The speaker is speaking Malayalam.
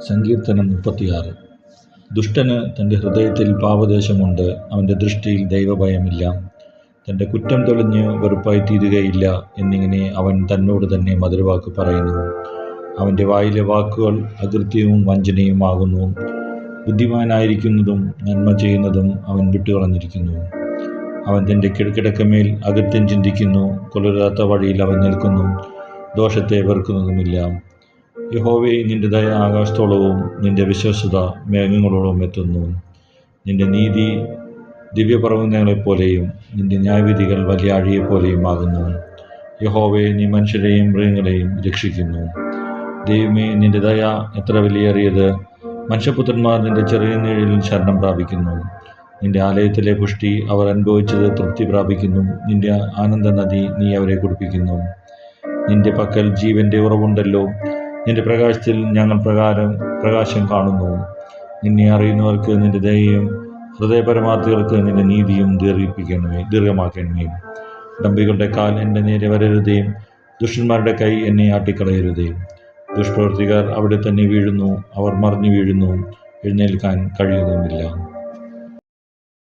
സങ്കീർത്തനം 36. ദുഷ്ടന് തൻ്റെ ഹൃദയത്തിൽ പാപദേശമുണ്ട്, അവൻ്റെ ദൃഷ്ടിയിൽ ദൈവഭയമില്ല. തൻ്റെ കുറ്റം തെളിഞ്ഞ് വെറുപ്പായി തീരുകയില്ല എന്നിങ്ങനെ അവൻ തന്നോട് തന്നെ മധുരവാക്ക് പറയുന്നു. അവൻ്റെ വായിലെ വാക്കുകൾ അകൃത്യവും വഞ്ചനയുമാകുന്നു. ബുദ്ധിമാനായിരിക്കുന്നതും നന്മ ചെയ്യുന്നതും അവൻ വിട്ടുകളഞ്ഞിരിക്കുന്നു. അവൻ തൻ്റെ കിടക്കമേൽ അകൃത്യം ചിന്തിക്കുന്നു. കൊള്ളരുതാത്ത വഴിയിൽ അവൻ നിൽക്കുന്നു, ദോഷത്തെ വെറുക്കുന്നതുമില്ല. യഹോവേ, നിന്റെ ദയ ആകാശത്തോളവും നിന്റെ വിശ്വസ്തത മേഘങ്ങളോളവും എത്തുന്നു. നിന്റെ നീതി ദിവ്യപർവ്വതങ്ങളെപ്പോലെയും നിന്റെ ന്യായവിധികൾ വലിയ ആഴിയെപ്പോലെയും ആകുന്നു. യഹോവേ, നീ മനുഷ്യരെയും മൃഗങ്ങളെയും രക്ഷിക്കുന്നു. ദൈവമേ, നിന്റെ ദയ എത്ര വിലയേറിയത്! മനുഷ്യപുത്രന്മാർ നിന്റെ ചെറിയ നിഴലിൽ ശരണം പ്രാപിക്കുന്നു. നിന്റെ ആലയത്തിലെ പുഷ്ടി അവർ അനുഭവിച്ചത് തൃപ്തി പ്രാപിക്കുന്നു. നിന്റെ ആനന്ദ നദി നീ അവരെ കുടിപ്പിക്കുന്നു. നിന്റെ പക്കൽ ജീവന്റെ ഉറവുണ്ടല്ലോ. നിന്റെ പ്രകാശത്തിൽ ഞങ്ങൾ പ്രകാശം കാണുന്നു. നിന്നെ അറിയുന്നവർക്ക് നിന്റെ ദയയും ഹൃദയപരമാർത്ഥികൾക്ക് നിന്റെ നീതിയും ദീർഘമാക്കണമേ. ഡംബികളുടെ കാൽ എൻ്റെ നേരെ വരരുതേ, ദുഷ്ടന്മാരുടെ കൈ എന്നെ ആട്ടിക്കളയരുതേ. ദുഷ്പ്രവൃത്തിക്കാർ അവിടെ തന്നെ വീഴുന്നു, അവർ മറിഞ്ഞു വീഴുന്നു, എഴുന്നേൽക്കാൻ കഴിയുന്നുമില്ല.